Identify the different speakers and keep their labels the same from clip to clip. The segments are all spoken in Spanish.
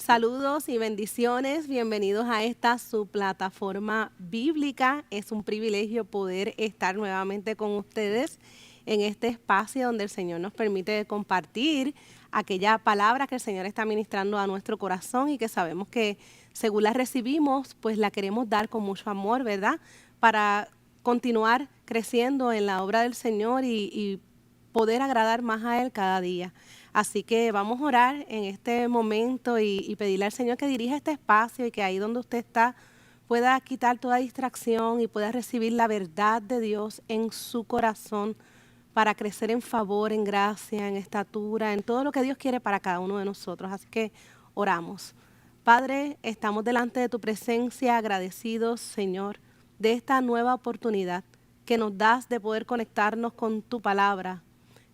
Speaker 1: Saludos y bendiciones, bienvenidos a esta su plataforma bíblica. Es un privilegio poder estar nuevamente con ustedes en este espacio donde el Señor nos permite compartir aquella palabra que el Señor está ministrando a nuestro corazón y que sabemos que según la recibimos, pues la queremos dar con mucho amor, ¿verdad? Para continuar creciendo en la obra del Señor y poder agradar más a Él cada día. Así que vamos a orar en este momento y pedirle al Señor que dirija este espacio y que ahí donde usted está pueda quitar toda distracción y pueda recibir la verdad de Dios en su corazón para crecer en favor, en gracia, en estatura, en todo lo que Dios quiere para cada uno de nosotros. Así que oramos. Padre, estamos delante de tu presencia agradecidos, Señor, de esta nueva oportunidad que nos das de poder conectarnos con tu palabra.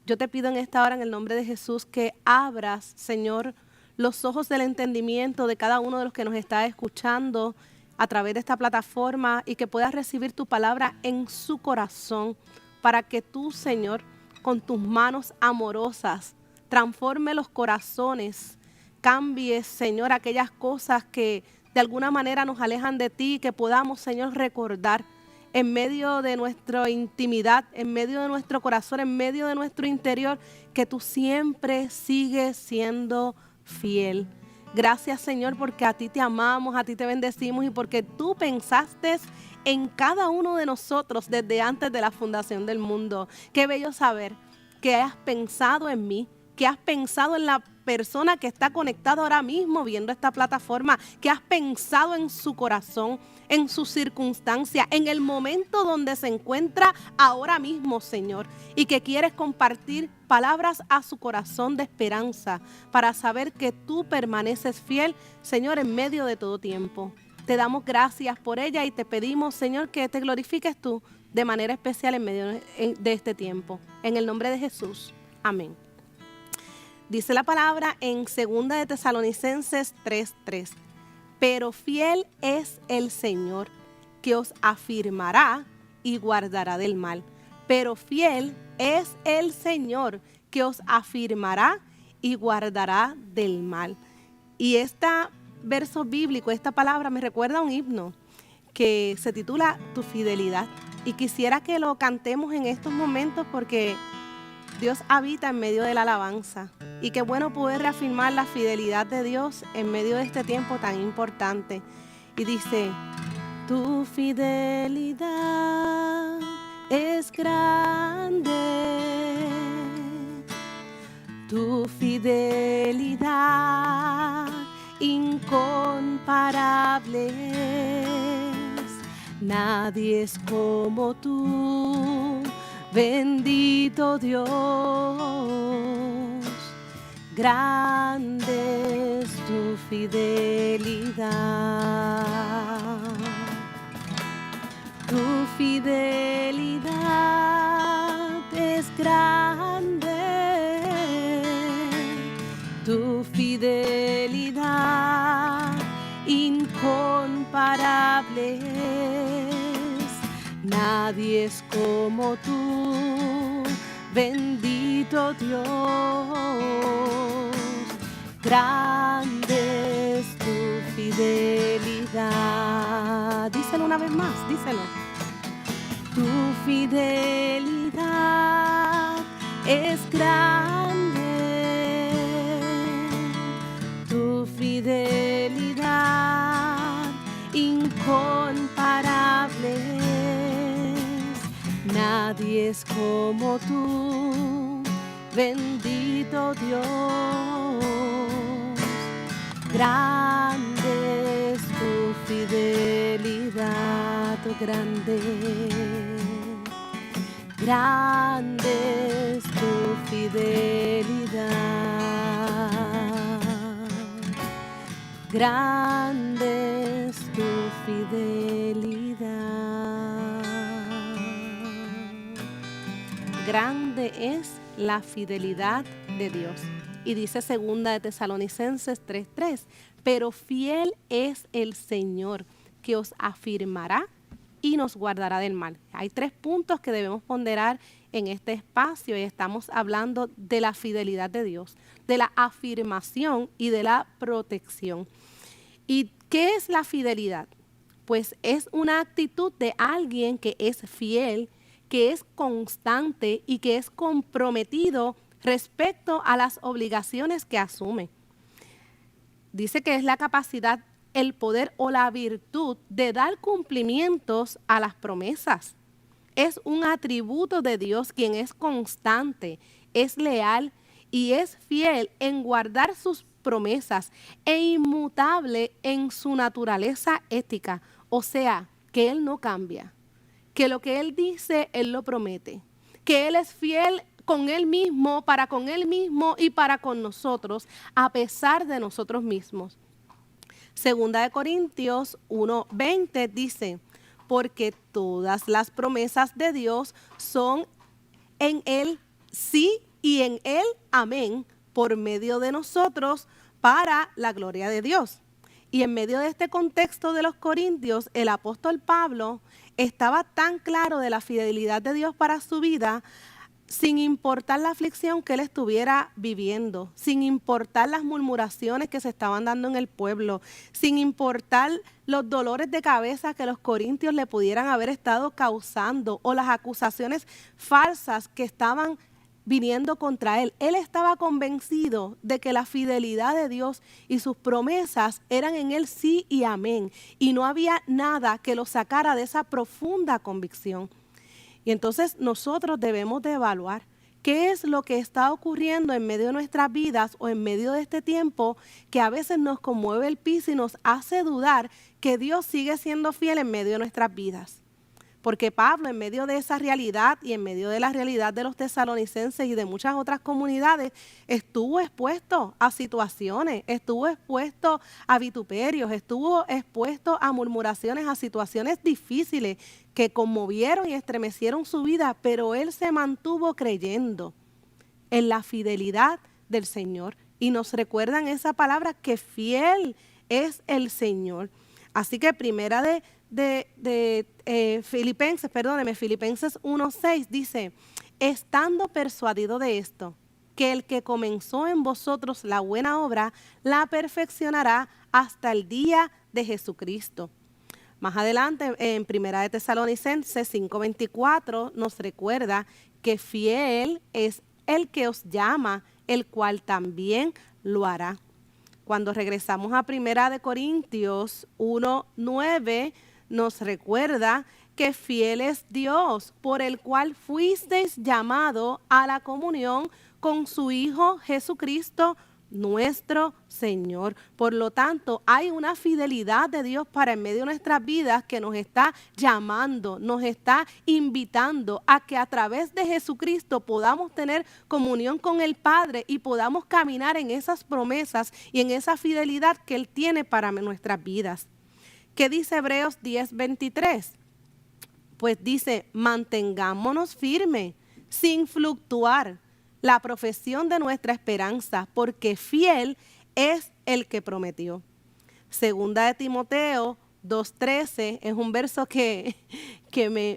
Speaker 1: Yo te pido en esta hora, en el nombre de Jesús, que abras, Señor, los ojos del entendimiento de cada uno de los que nos está escuchando a través de esta plataforma y que puedas recibir tu palabra en su corazón para que tú, Señor, con tus manos amorosas, transforme los corazones, cambies, Señor, aquellas cosas que de alguna manera nos alejan de ti, que podamos, Señor, recordar en medio de nuestra intimidad, en medio de nuestro corazón, en medio de nuestro interior, que tú siempre sigues siendo fiel. Gracias, Señor, porque a ti te amamos, a ti te bendecimos y porque tú pensaste en cada uno de nosotros desde antes de la fundación del mundo. Qué bello saber que has pensado en mí, que has pensado en la persona que está conectada ahora mismo viendo esta plataforma, que has pensado en su corazón, en su circunstancia, en el momento donde se encuentra ahora mismo, Señor, y que quieres compartir palabras a su corazón de esperanza para saber que tú permaneces fiel, Señor, en medio de todo tiempo. Te damos gracias por ella y te pedimos, Señor, que te glorifiques tú de manera especial en medio de este tiempo. En el nombre de Jesús. Amén. Dice la palabra en 2 de Tesalonicenses 3:3. Pero fiel es el Señor, que os afirmará y guardará del mal. Pero fiel es el Señor, que os afirmará y guardará del mal. Y este verso bíblico, esta palabra me recuerda a un himno que se titula Tu fidelidad. Y quisiera que lo cantemos en estos momentos porque Dios habita en medio de la alabanza y qué bueno poder reafirmar la fidelidad de Dios en medio de este tiempo tan importante. Y dice, tu fidelidad es grande, tu fidelidad incomparable es. Nadie es como tú, bendito Dios, grande es tu fidelidad. Tu fidelidad es grande, tu fidelidad incomparable es. Nadie es como tú, bendito Dios, grande es tu fidelidad. Díselo una vez más, díselo. Tu fidelidad es grande, tu fidelidad incomparable es. Nadie es como tú, bendito Dios, grande es tu fidelidad, grande, grande es tu fidelidad, grande es tu fidelidad. Grande es la fidelidad de Dios. Y dice 2 de Tesalonicenses 3:3, pero fiel es el Señor, que os afirmará y nos guardará del mal. Hay 3 puntos que debemos ponderar en este espacio y estamos hablando de la fidelidad de Dios, de la afirmación y de la protección. ¿Y qué es la fidelidad? Pues es una actitud de alguien que es fiel, que es constante y que es comprometido respecto a las obligaciones que asume. Dice que es la capacidad, el poder o la virtud de dar cumplimientos a las promesas. Es un atributo de Dios quien es constante, es leal y es fiel en guardar sus promesas e inmutable en su naturaleza ética. O sea, que Él no cambia, que lo que Él dice, Él lo promete, que Él es fiel con Él mismo, para con Él mismo y para con nosotros, a pesar de nosotros mismos. Segunda de Corintios 1:20 dice, porque todas las promesas de Dios son en Él sí y en Él amén, por medio de nosotros, para la gloria de Dios. Y en medio de este contexto de los Corintios, el apóstol Pablo estaba tan claro de la fidelidad de Dios para su vida, sin importar la aflicción que él estuviera viviendo, sin importar las murmuraciones que se estaban dando en el pueblo, sin importar los dolores de cabeza que los corintios le pudieran haber estado causando o las acusaciones falsas que estaban viniendo contra él. Él estaba convencido de que la fidelidad de Dios y sus promesas eran en él sí y amén, y no había nada que lo sacara de esa profunda convicción. Y entonces nosotros debemos de evaluar qué es lo que está ocurriendo en medio de nuestras vidas o en medio de este tiempo que a veces nos conmueve el piso y nos hace dudar que Dios sigue siendo fiel en medio de nuestras vidas. Porque Pablo, en medio de esa realidad y en medio de la realidad de los tesalonicenses y de muchas otras comunidades, estuvo expuesto a situaciones, estuvo expuesto a vituperios, estuvo expuesto a murmuraciones, a situaciones difíciles que conmovieron y estremecieron su vida, pero él se mantuvo creyendo en la fidelidad del Señor. Y nos recuerdan esa palabra, que fiel es el Señor. Así que primera Filipenses 1:6 dice, estando persuadido de esto, que el que comenzó en vosotros la buena obra, la perfeccionará hasta el día de Jesucristo. Más adelante, en primera de Tesalonicenses 5:24, nos recuerda que fiel es el que os llama, el cual también lo hará. Cuando regresamos a primera de Corintios 1:9, nos recuerda que fiel es Dios, por el cual fuisteis llamado a la comunión con su Hijo Jesucristo, nuestro Señor. Por lo tanto, hay una fidelidad de Dios para en medio de nuestras vidas que nos está llamando, nos está invitando a que a través de Jesucristo podamos tener comunión con el Padre y podamos caminar en esas promesas y en esa fidelidad que Él tiene para nuestras vidas. ¿Qué dice Hebreos 10:23? Pues dice, mantengámonos firmes, sin fluctuar, la profesión de nuestra esperanza, porque fiel es el que prometió. Segunda de Timoteo 2:13 es un verso que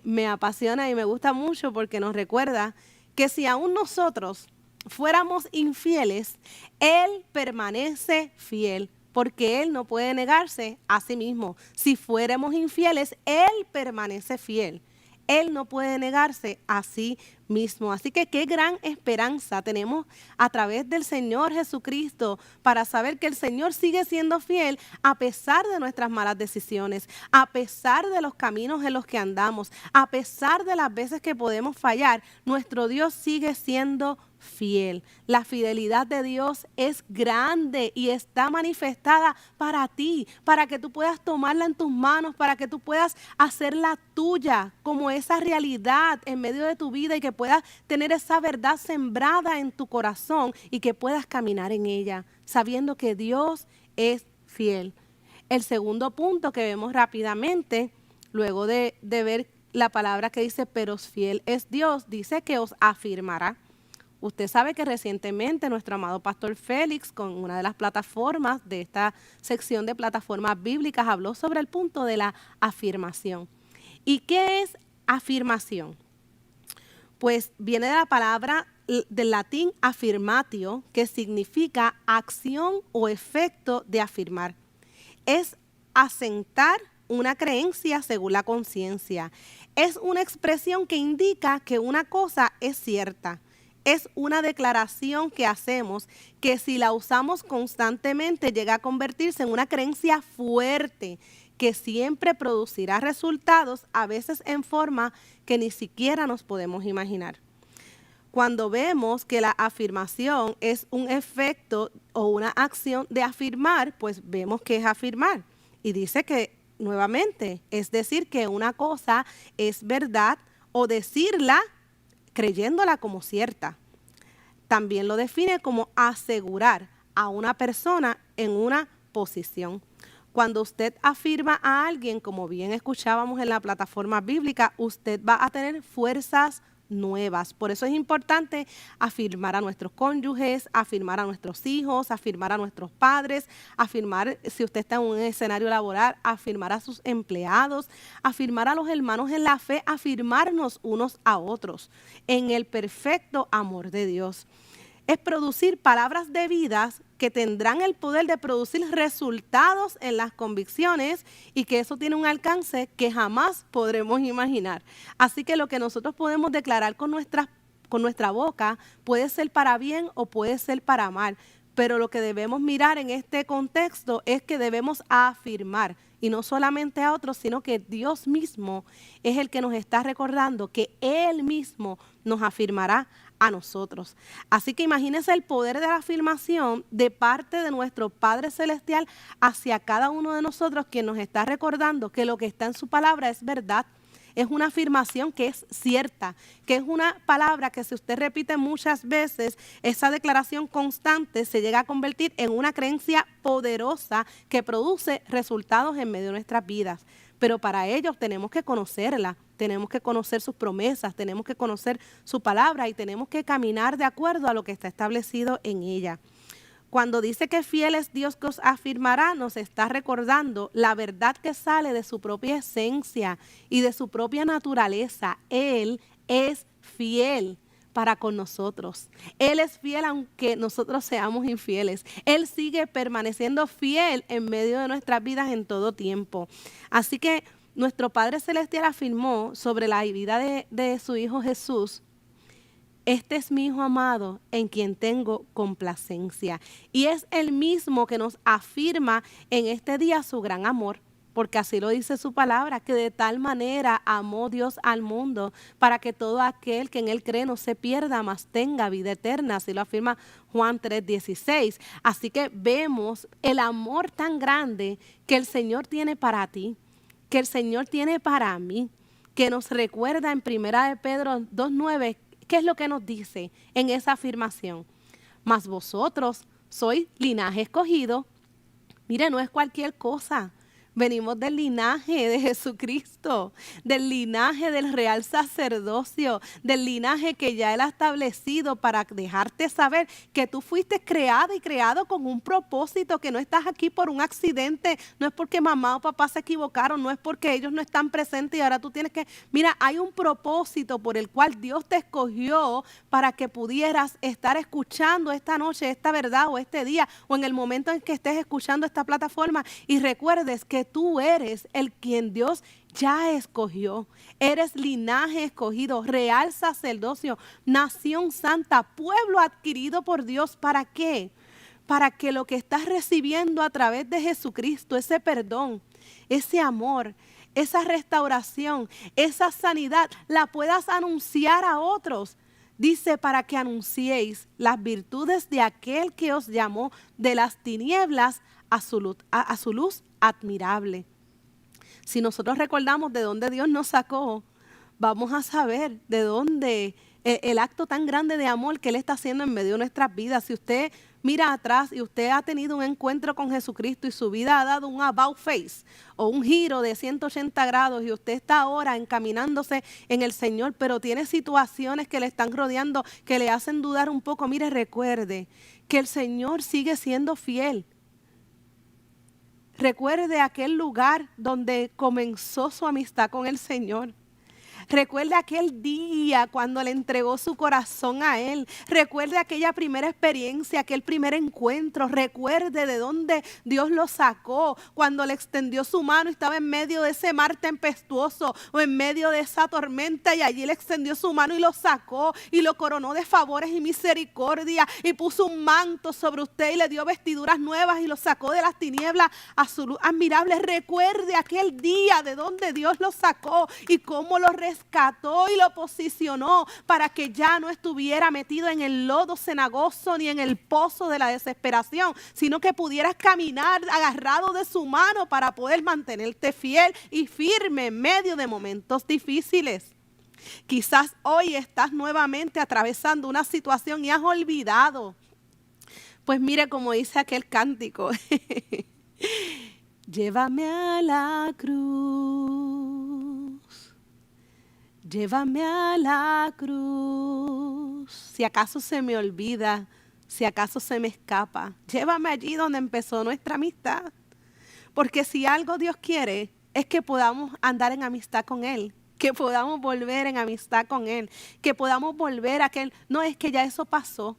Speaker 1: me apasiona y me gusta mucho, porque nos recuerda que si aún nosotros fuéramos infieles, Él permanece fiel, porque Él no puede negarse a sí mismo. Si fuéramos infieles, Él permanece fiel. Él no puede negarse a sí mismo. Así que qué gran esperanza tenemos a través del Señor Jesucristo para saber que el Señor sigue siendo fiel a pesar de nuestras malas decisiones, a pesar de los caminos en los que andamos, a pesar de las veces que podemos fallar. Nuestro Dios sigue siendo fiel. La fidelidad de Dios es grande y está manifestada para ti, para que tú puedas tomarla en tus manos, para que tú puedas hacerla tuya como esa realidad en medio de tu vida y que puedas tener esa verdad sembrada en tu corazón y que puedas caminar en ella, sabiendo que Dios es fiel. El segundo punto que vemos rápidamente, luego de ver la palabra que dice, pero fiel es Dios, dice que os afirmará. Usted sabe que recientemente nuestro amado pastor Félix, con una de las plataformas de esta sección de plataformas bíblicas, habló sobre el punto de la afirmación. ¿Y qué es afirmación? Pues viene de la palabra del latín affirmatio, que significa acción o efecto de afirmar. Es asentar una creencia según la conciencia. Es una expresión que indica que una cosa es cierta. Es una declaración que hacemos que si la usamos constantemente llega a convertirse en una creencia fuerte que siempre producirá resultados, a veces en forma que ni siquiera nos podemos imaginar. Cuando vemos que la afirmación es un efecto o una acción de afirmar, pues vemos que es afirmar. Y dice que, nuevamente, es decir que una cosa es verdad o decirla creyéndola como cierta. También lo define como asegurar a una persona en una posición. Cuando usted afirma a alguien, como bien escuchábamos en la plataforma bíblica, usted va a tener fuerzas nuevas. Por eso es importante afirmar a nuestros cónyuges, afirmar a nuestros hijos, afirmar a nuestros padres, afirmar, si usted está en un escenario laboral, afirmar a sus empleados, afirmar a los hermanos en la fe, afirmarnos unos a otros en el perfecto amor de Dios. Es producir palabras de vida que tendrán el poder de producir resultados en las convicciones y que eso tiene un alcance que jamás podremos imaginar. Así que lo que nosotros podemos declarar con nuestra boca puede ser para bien o puede ser para mal, pero lo que debemos mirar en este contexto es que debemos afirmar, y no solamente a otros, sino que Dios mismo es el que nos está recordando que Él mismo nos afirmará a nosotros. Así que imagínense el poder de la afirmación de parte de nuestro Padre Celestial hacia cada uno de nosotros, quien nos está recordando que lo que está en su palabra es verdad. Es una afirmación que es cierta, que es una palabra que si usted repite muchas veces, esa declaración constante se llega a convertir en una creencia poderosa que produce resultados en medio de nuestras vidas. Pero para ello tenemos que conocerla, tenemos que conocer sus promesas, tenemos que conocer su palabra y tenemos que caminar de acuerdo a lo que está establecido en ella. Cuando dice que fiel es Dios que os afirmará, nos está recordando la verdad que sale de su propia esencia y de su propia naturaleza. Él es fiel para con nosotros. Él es fiel aunque nosotros seamos infieles. Él sigue permaneciendo fiel en medio de nuestras vidas en todo tiempo. Así que nuestro Padre Celestial afirmó sobre la vida de su Hijo Jesús: este es mi Hijo amado en quien tengo complacencia. Y es el mismo que nos afirma en este día su gran amor, porque así lo dice su palabra, que de tal manera amó Dios al mundo para que todo aquel que en Él cree no se pierda, mas tenga vida eterna. Así lo afirma Juan 3:16. Así que vemos el amor tan grande que el Señor tiene para ti, que el Señor tiene para mí, que nos recuerda en 1 Pedro 2:9. ¿Qué es lo que nos dice en esa afirmación? Mas vosotros sois linaje escogido. Mire, no es cualquier cosa. Venimos del linaje de Jesucristo, del linaje del real sacerdocio, del linaje que ya Él ha establecido para dejarte saber que tú fuiste creado y creado con un propósito, que no estás aquí por un accidente, no es porque mamá o papá se equivocaron, no es porque ellos no están presentes y ahora tú tienes que... Mira, hay un propósito por el cual Dios te escogió para que pudieras estar escuchando esta noche, esta verdad o este día o en el momento en que estés escuchando esta plataforma y recuerdes que tú eres el quien Dios ya escogió. Eres linaje escogido, real sacerdocio, nación santa, pueblo adquirido por Dios. ¿Para qué? Para que lo que estás recibiendo a través de Jesucristo, ese perdón, ese amor, esa restauración, esa sanidad, la puedas anunciar a otros. Dice, para que anunciéis las virtudes de aquel que os llamó de las tinieblas a su luz admirable. Si nosotros recordamos de dónde Dios nos sacó, vamos a saber de dónde el acto tan grande de amor que Él está haciendo en medio de nuestras vidas. Si usted mira atrás y usted ha tenido un encuentro con Jesucristo y su vida ha dado un about face o un giro de 180 grados y usted está ahora encaminándose en el Señor, pero tiene situaciones que le están rodeando que le hacen dudar un poco, mire, recuerde que el Señor sigue siendo fiel. Recuerde aquel lugar donde comenzó su amistad con el Señor. Recuerde aquel día cuando le entregó su corazón a Él. Recuerde aquella primera experiencia, aquel primer encuentro. Recuerde de dónde Dios lo sacó, cuando le extendió su mano y estaba en medio de ese mar tempestuoso o en medio de esa tormenta, y allí le extendió su mano y lo sacó y lo coronó de favores y misericordia y puso un manto sobre usted y le dio vestiduras nuevas y lo sacó de las tinieblas a su luz admirable. Recuerde aquel día de donde Dios lo sacó y cómo lo rescató y lo posicionó para que ya no estuviera metido en el lodo cenagoso ni en el pozo de la desesperación, sino que pudieras caminar agarrado de su mano para poder mantenerte fiel y firme en medio de momentos difíciles. Quizás hoy estás nuevamente atravesando una situación y has olvidado. Pues mire como dice aquel cántico. Llévame a la cruz. Llévame a la cruz. Si acaso se me olvida, si acaso se me escapa, llévame allí donde empezó nuestra amistad. Porque si algo Dios quiere es que podamos andar en amistad con Él, que podamos volver en amistad con Él, que podamos volver a aquel, no es que ya eso pasó,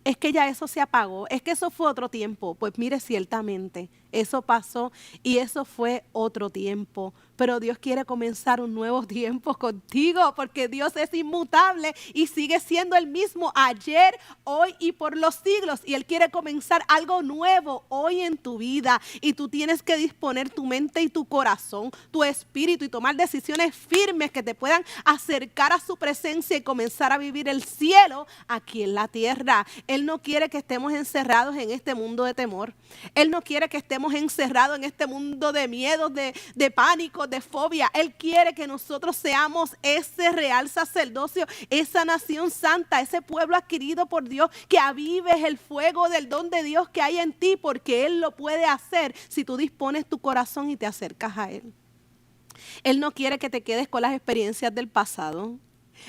Speaker 1: es que ya eso se apagó, es que eso fue otro tiempo. Pues mire, ciertamente, eso pasó y eso fue otro tiempo. Pero Dios quiere comenzar un nuevo tiempo contigo, porque Dios es inmutable y sigue siendo el mismo ayer, hoy y por los siglos. Y Él quiere comenzar algo nuevo hoy en tu vida. Y tú tienes que disponer tu mente y tu corazón, tu espíritu, y tomar decisiones firmes que te puedan acercar a su presencia y comenzar a vivir el cielo aquí en la tierra. Él no quiere que estemos encerrados en este mundo de temor. Él no quiere que estemos encerrados en este mundo de miedo, de pánico, de fobia. Él quiere que nosotros seamos ese real sacerdocio, esa nación santa, ese pueblo adquirido por Dios, que avives el fuego del don de Dios que hay en ti, porque Él lo puede hacer si tú dispones tu corazón y te acercas a Él. Él no quiere que te quedes con las experiencias del pasado.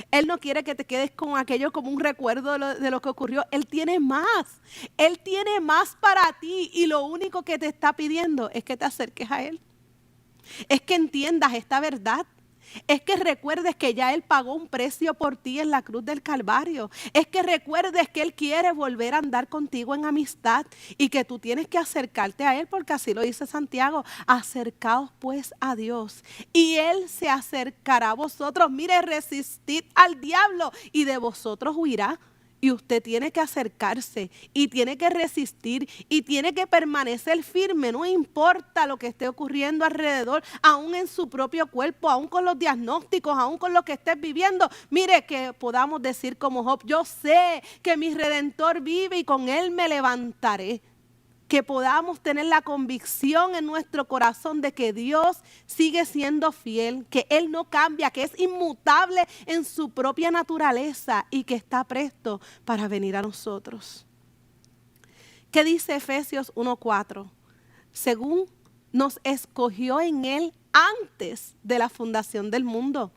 Speaker 1: Él no quiere que te quedes con aquello como un recuerdo de lo que ocurrió. Él tiene más. Él tiene más para ti y lo único que te está pidiendo es que te acerques a Él. Es que entiendas esta verdad. Es que recuerdes que ya Él pagó un precio por ti en la cruz del Calvario. Es que recuerdes que Él quiere volver a andar contigo en amistad y que tú tienes que acercarte a Él, porque así lo dice Santiago. Acercaos pues a Dios y Él se acercará a vosotros. Mire, resistid al diablo y de vosotros huirá. Y usted tiene que acercarse y tiene que resistir y tiene que permanecer firme. No importa lo que esté ocurriendo alrededor, aún en su propio cuerpo, aún con los diagnósticos, aún con lo que estés viviendo. Mire, que podamos decir como Job: yo sé que mi Redentor vive y con Él me levantaré. Que podamos tener la convicción en nuestro corazón de que Dios sigue siendo fiel, que Él no cambia, que es inmutable en su propia naturaleza y que está presto para venir a nosotros. ¿Qué dice Efesios 1:4? Según nos escogió en Él antes de la fundación del mundo,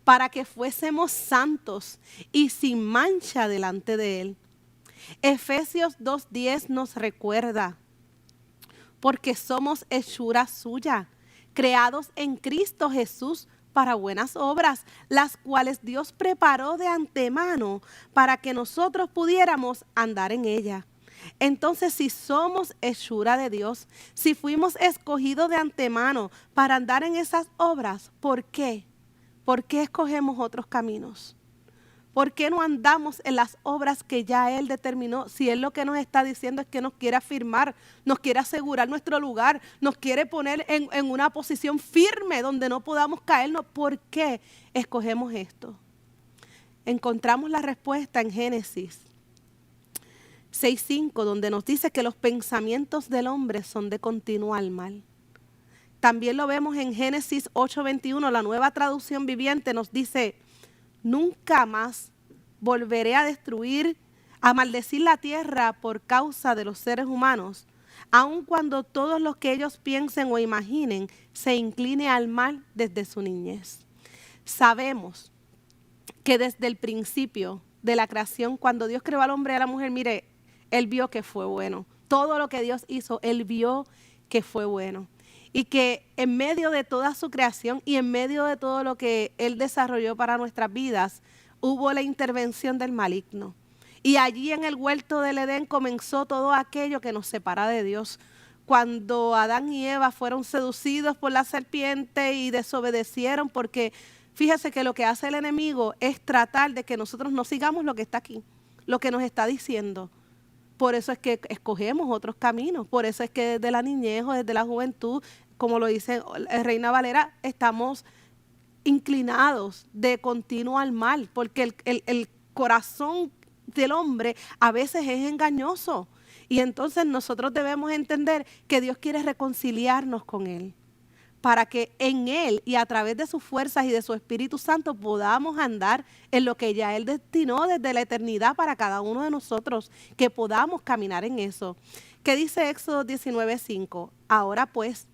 Speaker 1: para que fuésemos santos y sin mancha delante de Él. Efesios 2:10 nos recuerda: porque somos hechura suya, creados en Cristo Jesús para buenas obras, las cuales Dios preparó de antemano para que nosotros pudiéramos andar en ella. Entonces, si somos hechura de Dios, si fuimos escogidos de antemano para andar en esas obras, ¿por qué? ¿Por qué escogemos otros caminos? ¿Por qué no andamos en las obras que ya Él determinó? Si Él lo que nos está diciendo es que nos quiere afirmar, nos quiere asegurar nuestro lugar, nos quiere poner en una posición firme donde no podamos caernos. ¿Por qué escogemos esto? Encontramos la respuesta en Génesis 6:5, donde nos dice que los pensamientos del hombre son de continuo al mal. También lo vemos en Génesis 8:21, la Nueva Traducción Viviente nos dice: nunca más volveré a destruir, a maldecir la tierra por causa de los seres humanos, aun cuando todos los que ellos piensen o imaginen se incline al mal desde su niñez. Sabemos que desde el principio de la creación, cuando Dios creó al hombre y a la mujer, mire, Él vio que fue bueno. Todo lo que Dios hizo, Él vio que fue bueno. y que en medio de toda su creación y en medio de todo lo que Él desarrolló para nuestras vidas, hubo la intervención del maligno. Y allí en el huerto del Edén comenzó todo aquello que nos separa de Dios. Cuando Adán y Eva fueron seducidos por la serpiente y desobedecieron, porque fíjese que lo que hace el enemigo es tratar de que nosotros no sigamos lo que está aquí, lo que nos está diciendo. Por eso es que escogemos otros caminos, por eso es que desde la niñez o desde la juventud, como lo dice Reina Valera, estamos inclinados de continuo al mal, porque el corazón del hombre a veces es engañoso. Y entonces nosotros debemos entender que Dios quiere reconciliarnos con Él, para que en Él y a través de sus fuerzas y de su Espíritu Santo podamos andar en lo que ya Él destinó desde la eternidad para cada uno de nosotros, que podamos caminar en eso. ¿Qué dice Éxodo 19:5? Ahora pues,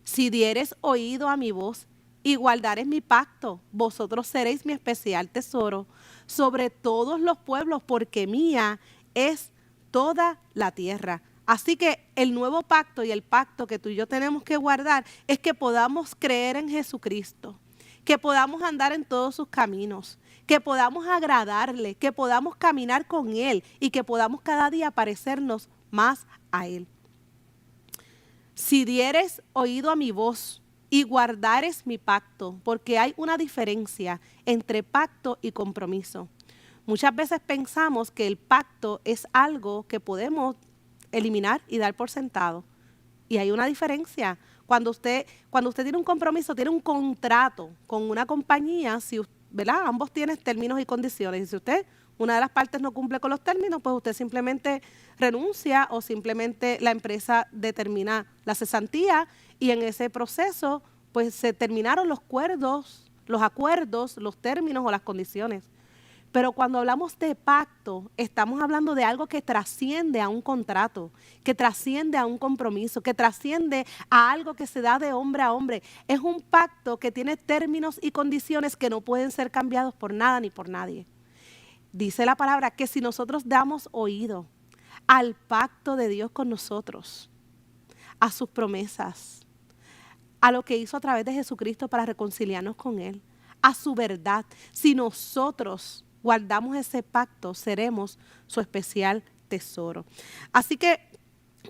Speaker 1: si dieres oído a mi voz y guardares mi pacto, vosotros seréis mi especial tesoro sobre todos los pueblos, porque mía es toda la tierra. Así que el nuevo pacto y el pacto que tú y yo tenemos que guardar es que podamos creer en Jesucristo, que podamos andar en todos sus caminos, que podamos agradarle, que podamos caminar con Él y que podamos cada día parecernos más a Él. Si dieres oído a mi voz y guardares mi pacto, porque hay una diferencia entre pacto y compromiso. Muchas veces pensamos que el pacto es algo que podemos eliminar y dar por sentado. Y hay una diferencia. Cuando usted tiene un compromiso, tiene un contrato con una compañía, si, ¿verdad? Ambos tienen términos y condiciones. Y si una de las partes no cumple con los términos, pues usted simplemente renuncia o simplemente la empresa determina la cesantía y en ese proceso pues se terminaron los acuerdos, los términos o las condiciones. Pero cuando hablamos de pacto, estamos hablando de algo que trasciende a un contrato, que trasciende a un compromiso, que trasciende a algo que se da de hombre a hombre. Es un pacto que tiene términos y condiciones que no pueden ser cambiados por nada ni por nadie. Dice la palabra que si nosotros damos oído al pacto de Dios con nosotros, a sus promesas, a lo que hizo a través de Jesucristo para reconciliarnos con Él, a su verdad, si nosotros guardamos ese pacto, seremos su especial tesoro. Así que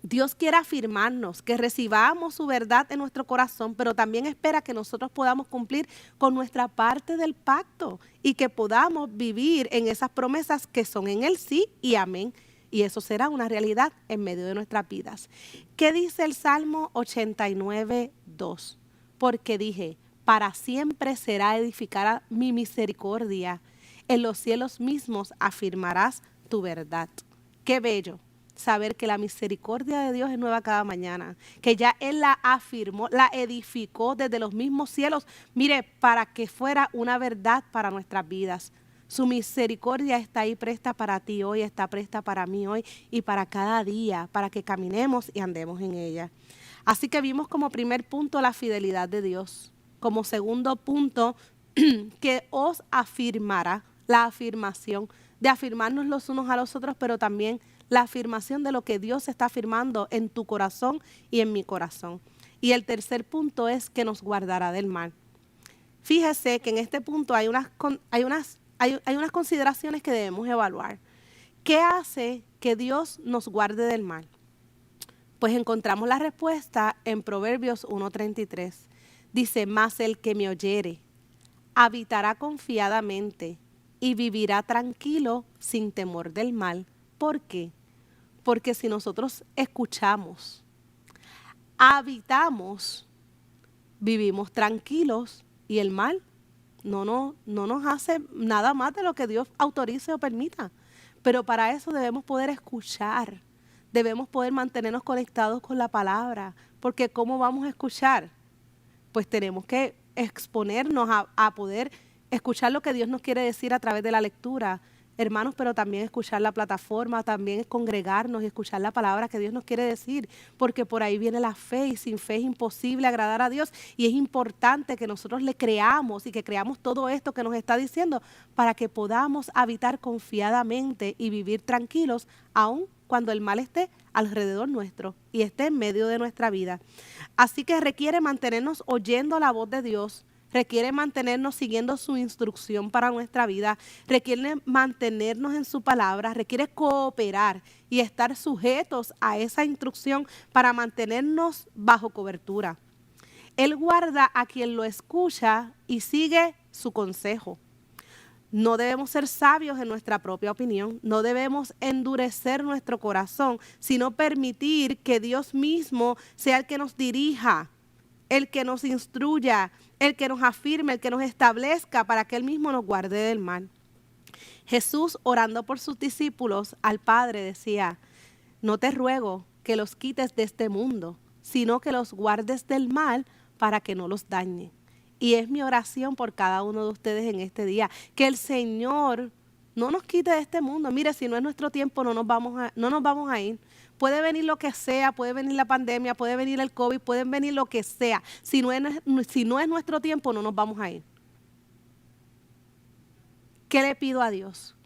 Speaker 1: Dios quiere afirmarnos, que recibamos su verdad en nuestro corazón, pero también espera que nosotros podamos cumplir con nuestra parte del pacto y que podamos vivir en esas promesas que son en el sí y amén. Y eso será una realidad en medio de nuestras vidas. ¿Qué dice el Salmo 89:2? Porque dije, para siempre será edificada mi misericordia. En los cielos mismos afirmarás tu verdad. Qué bello saber que la misericordia de Dios es nueva cada mañana, que ya Él la afirmó, la edificó desde los mismos cielos, mire, para que fuera una verdad para nuestras vidas. Su misericordia está ahí presta para ti hoy, está presta para mí hoy y para cada día, para que caminemos y andemos en ella. Así que vimos como primer punto la fidelidad de Dios. Como segundo punto, que os afirmará, la afirmación de afirmarnos los unos a los otros, pero también la afirmación de lo que Dios está afirmando en tu corazón y en mi corazón. Y el tercer punto es que nos guardará del mal. Fíjese que en este punto hay unas consideraciones que debemos evaluar. ¿Qué hace que Dios nos guarde del mal? Pues encontramos la respuesta en Proverbios 1:33. Dice, mas el que me oyere habitará confiadamente y vivirá tranquilo sin temor del mal. ¿Por qué? Porque si nosotros escuchamos, habitamos, vivimos tranquilos y el mal no nos hace nada más de lo que Dios autorice o permita. Pero para eso debemos poder escuchar, debemos poder mantenernos conectados con la palabra, porque ¿cómo vamos a escuchar? Pues tenemos que exponernos a poder escuchar lo que Dios nos quiere decir a través de la lectura, hermanos, pero también escuchar la plataforma, también congregarnos y escuchar la palabra que Dios nos quiere decir, porque por ahí viene la fe y sin fe es imposible agradar a Dios y es importante que nosotros le creamos y que creamos todo esto que nos está diciendo para que podamos habitar confiadamente y vivir tranquilos aún cuando el mal esté alrededor nuestro y esté en medio de nuestra vida. Así que requiere mantenernos oyendo la voz de Dios, requiere mantenernos siguiendo su instrucción para nuestra vida, requiere mantenernos en su palabra, requiere cooperar y estar sujetos a esa instrucción para mantenernos bajo cobertura. Él guarda a quien lo escucha y sigue su consejo. No debemos ser sabios en nuestra propia opinión, no debemos endurecer nuestro corazón, sino permitir que Dios mismo sea el que nos dirija, el que nos instruya, el que nos afirme, el que nos establezca para que Él mismo nos guarde del mal. Jesús, orando por sus discípulos, al Padre decía: no te ruego que los quites de este mundo, sino que los guardes del mal para que no los dañe. Y es mi oración por cada uno de ustedes en este día, que el Señor no nos quite de este mundo. Mire, si no es nuestro tiempo, no nos vamos a ir. Puede venir lo que sea, puede venir la pandemia, puede venir el COVID, puede venir lo que sea. Si no es nuestro tiempo, no nos vamos a ir. ¿Qué le pido a Dios?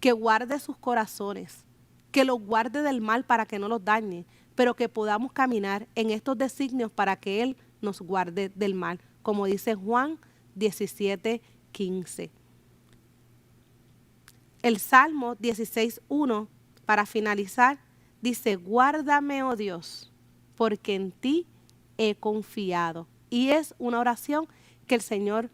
Speaker 1: Que guarde sus corazones, que los guarde del mal para que no los dañe, pero que podamos caminar en estos designios para que Él nos guarde del mal, como dice Juan 17:15. El Salmo 16:1, para finalizar, dice: guárdame, oh Dios, porque en ti he confiado. Y es una oración que el Señor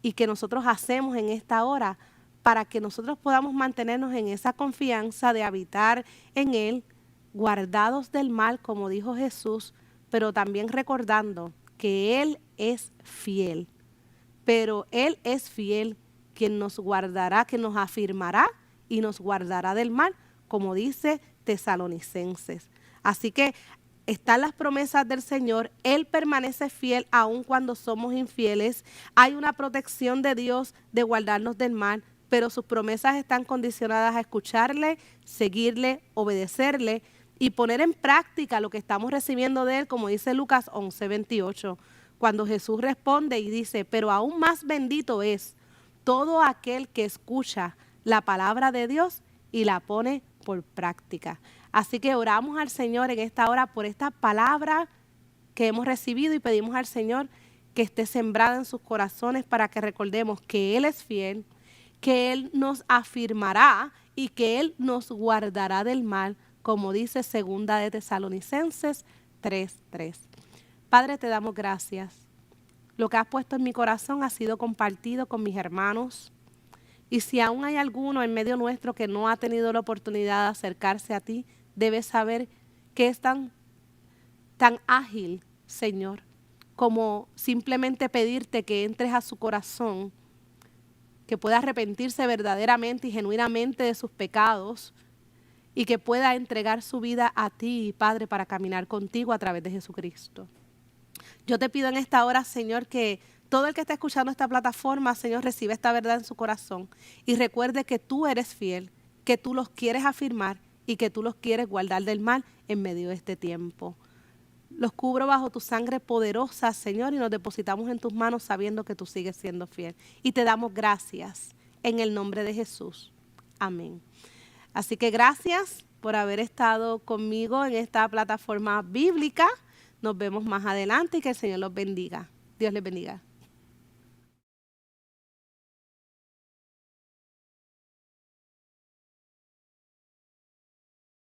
Speaker 1: y que nosotros hacemos en esta hora para que nosotros podamos mantenernos en esa confianza de habitar en Él, guardados del mal, como dijo Jesús, pero también recordando que Él es fiel. Pero Él es fiel, quien nos guardará, quien nos afirmará y nos guardará del mal, como dice Tesalonicenses. Así que están las promesas del Señor, Él permanece fiel aun cuando somos infieles. Hay una protección de Dios de guardarnos del mal, pero sus promesas están condicionadas a escucharle, seguirle, obedecerle y poner en práctica lo que estamos recibiendo de Él, como dice Lucas 11:28, cuando Jesús responde y dice: pero aún más bendito es todo aquel que escucha la palabra de Dios y la pone por práctica. Así que oramos al Señor en esta hora por esta palabra que hemos recibido y pedimos al Señor que esté sembrada en sus corazones para que recordemos que Él es fiel, que Él nos afirmará y que Él nos guardará del mal, como dice Segunda de Tesalonicenses 3:3. Padre, te damos gracias. Lo que has puesto en mi corazón ha sido compartido con mis hermanos. Y si aún hay alguno en medio nuestro que no ha tenido la oportunidad de acercarse a ti, debes saber que es tan ágil, Señor, como simplemente pedirte que entres a su corazón, que pueda arrepentirse verdaderamente y genuinamente de sus pecados y que pueda entregar su vida a ti, Padre, para caminar contigo a través de Jesucristo. Yo te pido en esta hora, Señor, que todo el que esté escuchando esta plataforma, Señor, reciba esta verdad en su corazón y recuerde que tú eres fiel, que tú los quieres afirmar y que tú los quieres guardar del mal en medio de este tiempo. Los cubro bajo tu sangre poderosa, Señor, y nos depositamos en tus manos sabiendo que tú sigues siendo fiel. Y te damos gracias en el nombre de Jesús. Amén. Así que gracias por haber estado conmigo en esta plataforma bíblica. Nos vemos más adelante y que el Señor los bendiga. Dios les bendiga.